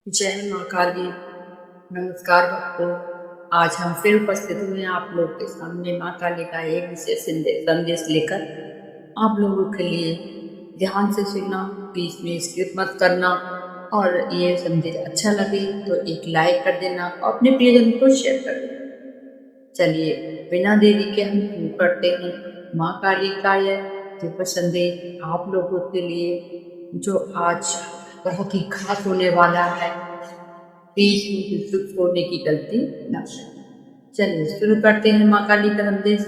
जय माँ काली। नमस्कार भक्तों, आज हम फिर उपस्थित हुए हैं आप लोग के सामने माँ काली का एक विशेष संदेश लेकर। आप लोगों के लिए ध्यान से सुनना, बीच में स्किप मत करना, और ये संदेश अच्छा लगे तो एक लाइक कर देना और अपने प्रियजन को शेयर कर देना। चलिए बिना देरी के हम शुरू करते हैं माँ काली का यह दिव्य संदेश आप लोगों के लिए, जो आज बहुत ही खास होने वाला है। बीच में विद्युत छोड़ने की गलती न करें। चलिए शुरू करते हैं माँ काली का संदेश।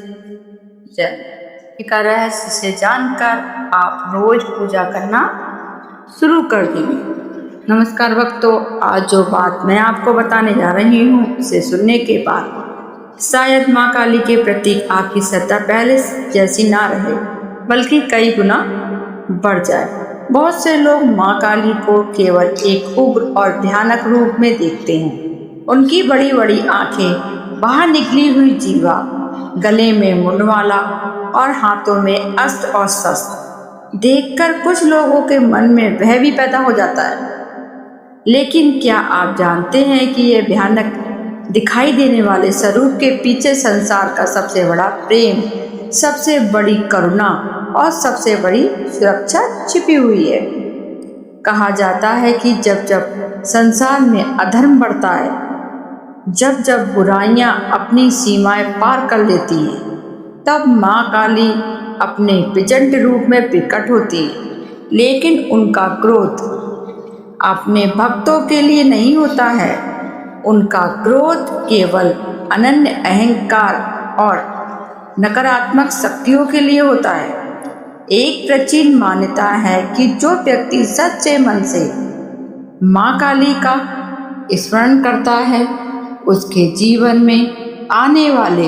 का रहस्य से जानकर आप रोज पूजा करना शुरू कर देंगे। नमस्कार भक्तों, आज जो बात मैं आपको बताने जा रही हूँ उसे सुनने के बाद शायद माँ काली के प्रति आपकी श्रद्धा पहले जैसी ना रहे, बल्कि कई गुना बढ़ जाए। बहुत से लोग माँ काली को केवल एक उग्र और भयानक रूप में देखते हैं। उनकी बड़ी बड़ी आंखें, बाहर निकली हुई जीवा, गले में मुंडमाला और हाथों में अस्त्र और शस्त्र देखकर कुछ लोगों के मन में भय भी पैदा हो जाता है। लेकिन क्या आप जानते हैं कि यह भयानक दिखाई देने वाले स्वरूप के पीछे संसार का सबसे बड़ा प्रेम, सबसे बड़ी करुणा और सबसे बड़ी सुरक्षा छिपी हुई है। कहा जाता है कि जब जब संसार में अधर्म बढ़ता है, जब जब बुराइयां अपनी सीमाएं पार कर लेती हैं, तब माँ काली अपने प्रचंड रूप में प्रकट होती है। लेकिन उनका क्रोध अपने भक्तों के लिए नहीं होता है। उनका क्रोध केवल अनन्य अहंकार और नकारात्मक शक्तियों के लिए होता है। एक प्राचीन मान्यता है कि जो व्यक्ति सच्चे मन से माँ काली का स्मरण करता है, उसके जीवन में आने वाले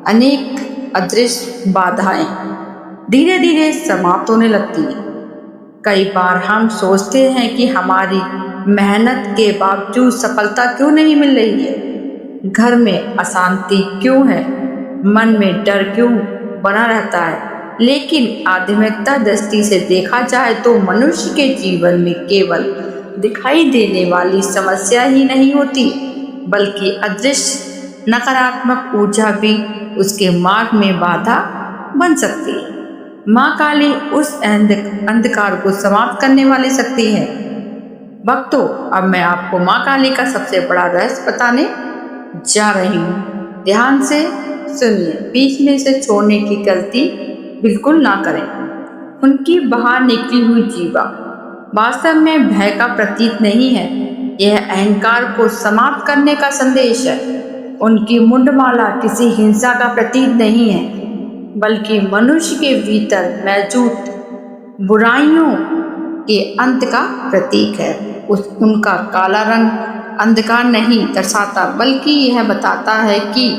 अनेक अदृश्य बाधाएं धीरे धीरे समाप्त होने लगती हैं। कई बार हम सोचते हैं कि हमारी मेहनत के बावजूद सफलता क्यों नहीं मिल रही है, घर में अशांति क्यों है, मन में डर क्यों बना रहता है। लेकिन आध्यात्मिकता दृष्टि से देखा जाए तो मनुष्य के जीवन में केवल दिखाई देने वाली समस्या ही नहीं होती, बल्कि अदृश्य नकारात्मक ऊर्जा भी उसके मार्ग में बाधा बन सकती है। माँ काली उस अंधकार को समाप्त करने वाली शक्ति है। भक्तों, अब मैं आपको माँ काली का सबसे बड़ा रहस्य बताने जा रही हूँ। ध्यान से सुनिए, बीच में से छोड़ने की गलती बिल्कुल ना करें। उनकी बाहर निकली हुई जीवा वास्तव में भय का प्रतीक नहीं है, यह अहंकार को समाप्त करने का संदेश है। उनकी मुंडमाला किसी हिंसा का प्रतीक नहीं है, बल्कि मनुष्य के भीतर मौजूद बुराइयों के अंत का प्रतीक है। उनका काला रंग अंधकार नहीं दर्शाता, बल्कि यह बताता है कि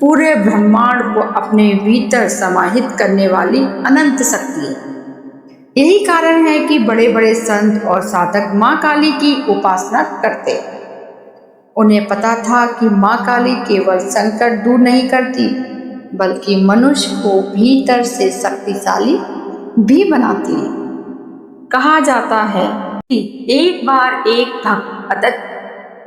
पूरे ब्रह्मांड को अपने भीतर समाहित करने वाली अनंत शक्ति है। यही कारण है कि बड़े बड़े संत और साधक माँ काली की उपासना करते। उन्हें पता था कि माँ काली केवल संकट दूर नहीं करती, बल्कि मनुष्य को भीतर से शक्तिशाली भी बनाती है। कहा जाता है कि एक बार एक भक्त अत्यंत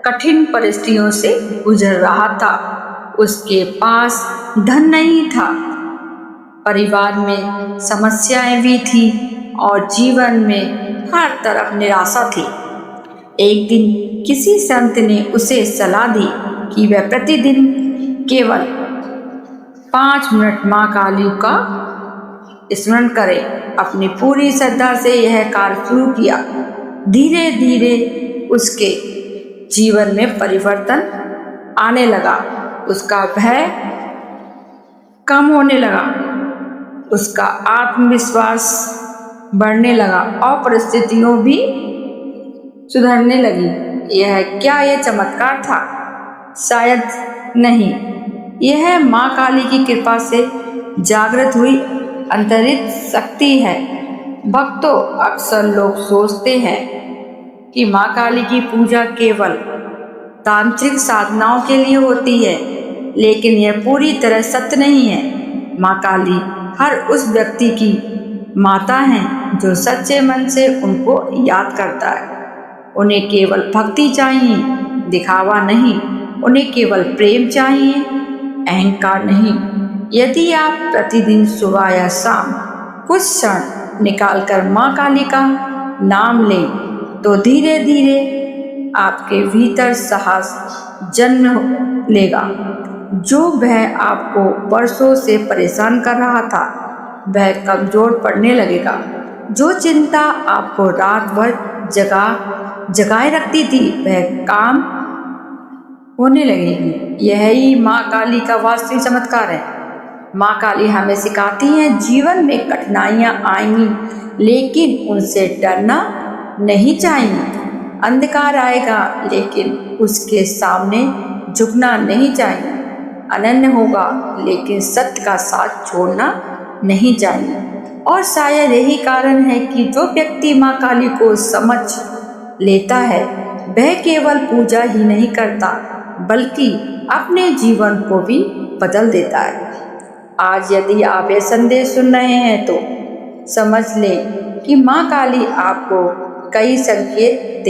कठिन परिस्थितियों से गुजर रहा था। उसके पास धन नहीं था, परिवार में समस्याएं भी थी और जीवन में हर तरफ निराशा थी। एक दिन किसी संत ने उसे सलाह दी कि वह प्रतिदिन केवल 5 मिनट माँ काली का स्मरण करे। अपनी पूरी श्रद्धा से यह कार्य शुरू किया। धीरे धीरे उसके जीवन में परिवर्तन आने लगा। उसका भय कम होने लगा, उसका आत्मविश्वास बढ़ने लगा और परिस्थितियों भी सुधरने लगी। यह चमत्कार था? शायद नहीं, यह माँ काली की कृपा से जागृत हुई अंतरित शक्ति है। भक्तों, अक्सर लोग सोचते हैं कि माँ काली की पूजा केवल तांत्रिक साधनाओं के लिए होती है, लेकिन यह पूरी तरह सत्य नहीं है। माँ काली हर उस व्यक्ति की माता है जो सच्चे मन से उनको याद करता है। उन्हें केवल भक्ति चाहिए, दिखावा नहीं। उन्हें केवल प्रेम चाहिए, अहंकार नहीं। यदि आप प्रतिदिन सुबह या शाम कुछ क्षण निकालकर माँ काली का नाम लें तो धीरे धीरे आपके भीतर साहस जन्म लेगा। जो भय आपको वर्षों से परेशान कर रहा था वह कमजोर पड़ने लगेगा। जो चिंता आपको रात भर जगाए रखती थी वह काम होने लगेगी। यही माँ काली का वास्तविक चमत्कार है। माँ काली हमें सिखाती हैं जीवन में कठिनाइयाँ आएंगी लेकिन उनसे डरना नहीं चाहिए। अंधकार आएगा लेकिन उसके सामने झुकना नहीं चाहिए। अनन्य होगा लेकिन सत्य का साथ छोड़ना नहीं चाहिए। और शायद यही कारण है कि जो व्यक्ति माँ काली को समझ लेता है वह केवल पूजा ही नहीं करता बल्कि अपने जीवन को भी बदल देता है। आज यदि आप ये संदेश सुन रहे हैं तो समझ लें कि माँ काली आपको कई संकेत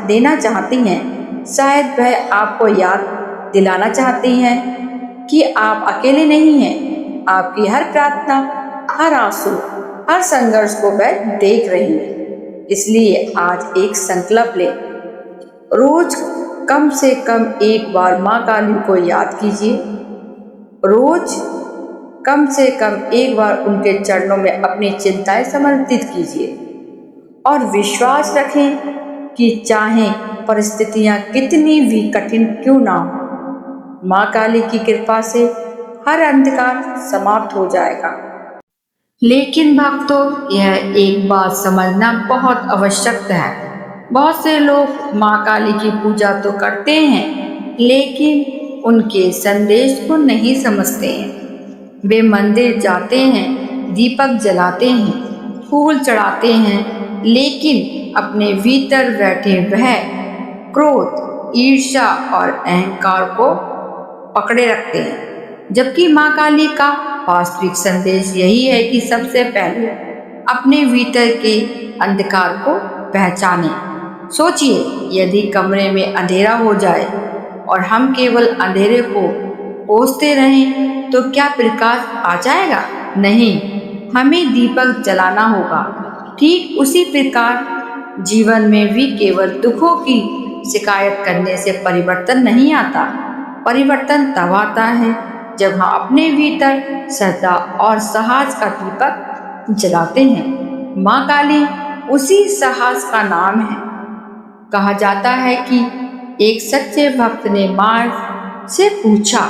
देना चाहती हैं। शायद वह आपको याद दिलाना चाहती हैं कि आप अकेले नहीं हैं। आपकी हर प्रार्थना, हर आंसू, हर संघर्ष को वह देख रही है। इसलिए आज एक संकल्प लें, रोज कम से कम एक बार माँ काली को याद कीजिए। रोज कम से कम एक बार उनके चरणों में अपनी चिंताएं समर्पित कीजिए और विश्वास रखें कि चाहे परिस्थितियां कितनी भी कठिन क्यों ना हो, माँ काली की कृपा से हर अंधकार समाप्त हो जाएगा। लेकिन भक्तों, यह एक बात समझना बहुत आवश्यक है। बहुत से लोग माँ काली की पूजा तो करते हैं लेकिन उनके संदेश को नहीं समझते हैं। वे मंदिर जाते हैं, दीपक जलाते हैं, फूल चढ़ाते हैं लेकिन अपने भीतर बैठे वह क्रोध, ईर्ष्या और अहंकार को पकड़े रखते हैं। जबकि माँ काली का वास्तविक संदेश यही है कि सबसे पहले अपने भीतर के अंधकार को पहचानें। सोचिए, यदि कमरे में अंधेरा हो जाए और हम केवल अंधेरे को कोसते रहें तो क्या प्रकाश आ जाएगा? नहीं, हमें दीपक जलाना होगा। ठीक उसी प्रकार जीवन में भी केवल दुखों की शिकायत करने से परिवर्तन नहीं आता। परिवर्तन तब आता है जब हम अपने भीतर श्रद्धा और साहस का दीपक जलाते हैं। माँ काली उसी साहस का नाम है। कहा जाता है कि एक सच्चे भक्त ने माँ से पूछा,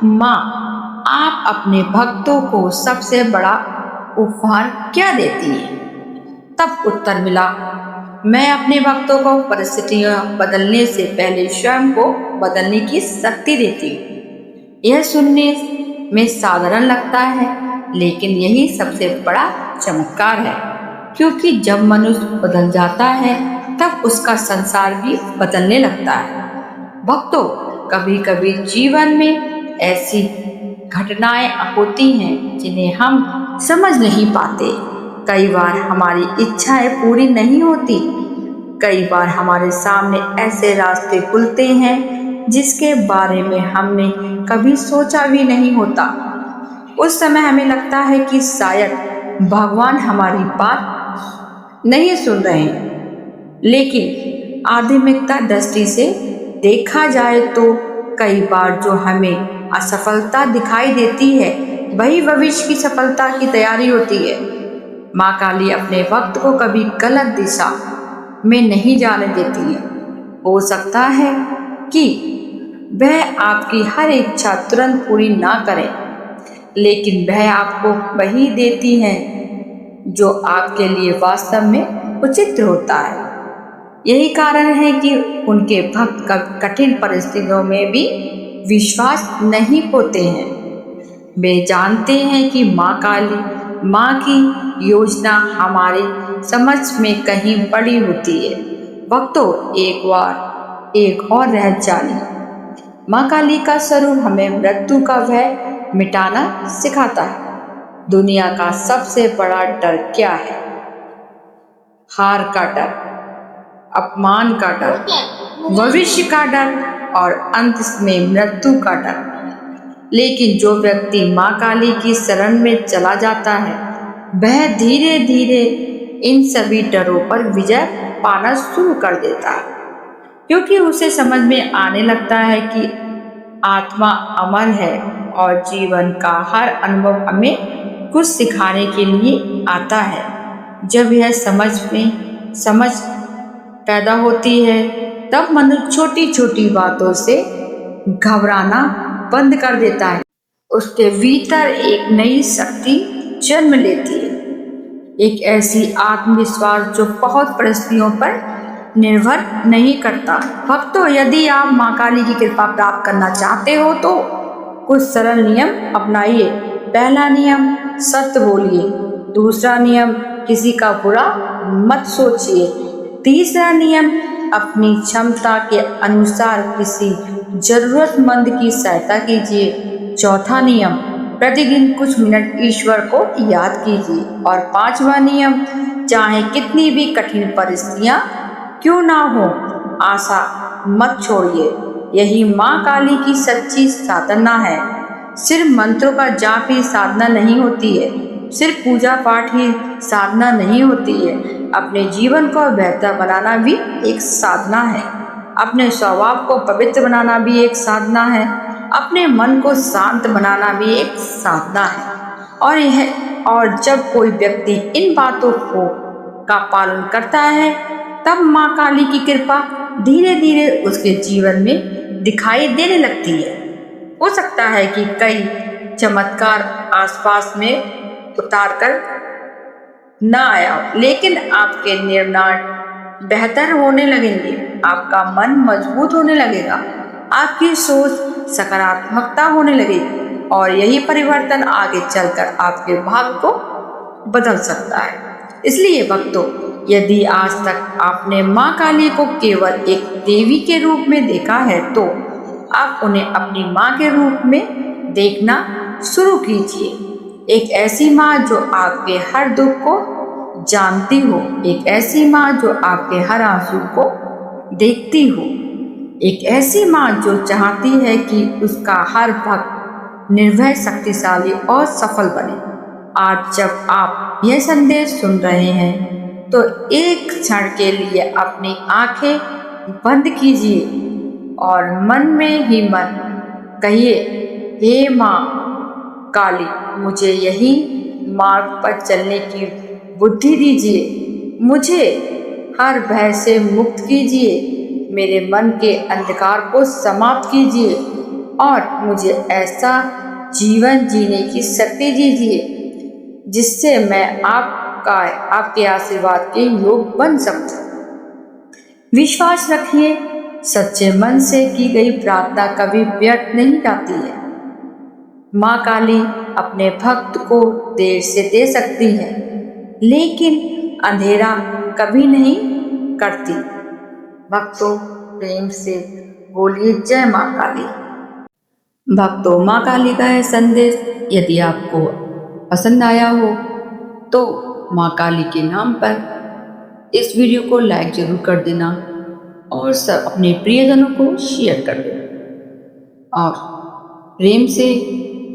माँ, आप अपने भक्तों को सबसे बड़ा उपहार क्या देती हैं? तब उत्तर मिला, मैं अपने भक्तों को परिस्थितियां बदलने से पहले स्वयं को बदलने की शक्ति देती हूँ। यह सुनने में साधारण लगता है लेकिन यही सबसे बड़ा चमत्कार है, क्योंकि जब मनुष्य बदल जाता है तब उसका संसार भी बदलने लगता है। भक्तों, कभी कभी जीवन में ऐसी घटनाएं होती हैं जिन्हें हम समझ नहीं पाते। कई बार हमारी इच्छाएं पूरी नहीं होती। कई बार हमारे सामने ऐसे रास्ते खुलते हैं जिसके बारे में हमने कभी सोचा भी नहीं होता। उस समय हमें लगता है कि शायद भगवान हमारी बात नहीं सुन रहे हैं। लेकिन आध्यात्मिकता दृष्टि से देखा जाए तो कई बार जो हमें असफलता दिखाई देती है वही भविष्य की सफलता की तैयारी होती है। माँ काली अपने भक्त को कभी गलत दिशा में नहीं जाने देती है। हो सकता है कि वह आपकी हर इच्छा तुरंत पूरी ना करें, लेकिन वह आपको वही देती हैं जो आपके लिए वास्तव में उचित होता है। यही कारण है कि उनके भक्त कठिन परिस्थितियों में भी विश्वास नहीं खोते हैं। वे जानते हैं कि माँ की योजना हमारी समझ में कहीं बड़ी होती है। भक्तों, एक और रहस्य जानिए। माँ काली का स्वरूप हमें मृत्यु का भय मिटाना सिखाता है। दुनिया का सबसे बड़ा डर क्या है? हार का डर। अपमान का डर, भविष्य का डर और अंत में मृत्यु का डर। लेकिन जो व्यक्ति माँ काली की शरण में चला जाता है वह धीरे धीरे इन सभी डरों पर विजय पाना शुरू कर देता है, क्योंकि उसे समझ में आने लगता है कि आत्मा अमर है और जीवन का हर अनुभव हमें कुछ सिखाने के लिए आता है। जब यह समझ पैदा होती है तब मनुष्य छोटी छोटी बातों से घबराना बंद कर देता है। उसके भीतर एक नई शक्ति जन्म लेती है, एक ऐसी आत्मविश्वास जो बहुत परिस्थितियों पर निर्भर नहीं करता। भक्तों, यदि आप माँ काली की कृपा प्राप्त करना चाहते हो तो कुछ सरल नियम अपनाइए। पहला नियम, सत्य बोलिए। दूसरा नियम, किसी का बुरा मत सोचिए। तीसरा नियम, अपनी क्षमता के अनुसार किसी जरूरतमंद की सहायता कीजिए। चौथा नियम, प्रतिदिन कुछ मिनट ईश्वर को याद कीजिए। और पांचवा नियम, चाहे कितनी भी कठिन परिस्थितियां क्यों ना हो, आशा मत छोड़िए। यही माँ काली की सच्ची साधना है। सिर्फ मंत्रों का जाप ही साधना नहीं होती है, सिर्फ पूजा पाठ ही साधना नहीं होती है। अपने जीवन को बेहतर बनाना भी एक साधना है, अपने स्वभाव को पवित्र बनाना भी एक साधना है, अपने मन को शांत बनाना भी एक साधना है। और जब कोई व्यक्ति इन बातों का पालन करता है तब माँ काली की कृपा धीरे धीरे उसके जीवन में दिखाई देने लगती है। हो सकता है कि कई चमत्कार आसपास में उतार कर न आया, लेकिन आपके निर्णय बेहतर होने लगेंगे, आपका मन मजबूत होने लगेगा, आपकी सोच सकारात्मकता होने लगेगी और यही परिवर्तन आगे चलकर आपके भाग्य को बदल सकता है। इसलिए भक्तों, यदि आज तक आपने माँ काली को केवल एक देवी के रूप में देखा है तो आप उन्हें अपनी माँ के रूप में देखना शुरू कीजिए। एक ऐसी माँ जो आपके हर दुख को जानती हो, एक ऐसी माँ जो आपके हर आंसू को देखती हो, एक ऐसी माँ जो चाहती है कि उसका हर भक्त निर्भय, शक्तिशाली और सफल बने। आज जब आप यह संदेश सुन रहे हैं तो एक क्षण के लिए अपनी आंखें बंद कीजिए और मन में ही मन कहिए, हे माँ काली, मुझे यही मार्ग पर चलने की बुद्धि दीजिए, मुझे हर भय से मुक्त कीजिए, मेरे मन के अंधकार को समाप्त कीजिए और मुझे ऐसा जीवन जीने की शक्ति दीजिए जिससे मैं आपके आशीर्वाद के योग बन सकूं। विश्वास रखिए, सच्चे मन से की गई प्रार्थना कभी व्यर्थ नहीं जाती है। माँ काली अपने भक्त को देर से दे सकती है लेकिन अंधेरा कभी नहीं करती। भक्तों, प्रेम से बोलिए जय माँ काली। भक्तों, माँ काली का यह संदेश यदि आपको पसंद आया हो तो माँ काली के नाम पर इस वीडियो को लाइक जरूर कर देना और सब अपने प्रियजनों को शेयर कर देना और प्रेम से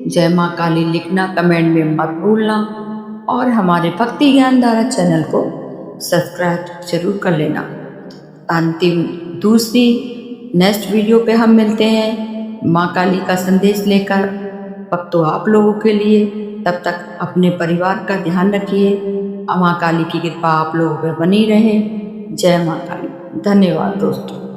जय माँ काली लिखना कमेंट में मत भूलना और हमारे भक्ति ज्ञान धारा चैनल को सब्सक्राइब जरूर कर लेना। अंतिम दूसरी नेक्स्ट वीडियो पे हम मिलते हैं माँ काली का संदेश लेकर। भक्तों, आप लोगों के लिए तब तक अपने परिवार का ध्यान रखिए। माँ काली की कृपा आप लोगों पर बनी रहे। जय माँ काली। धन्यवाद दोस्तों।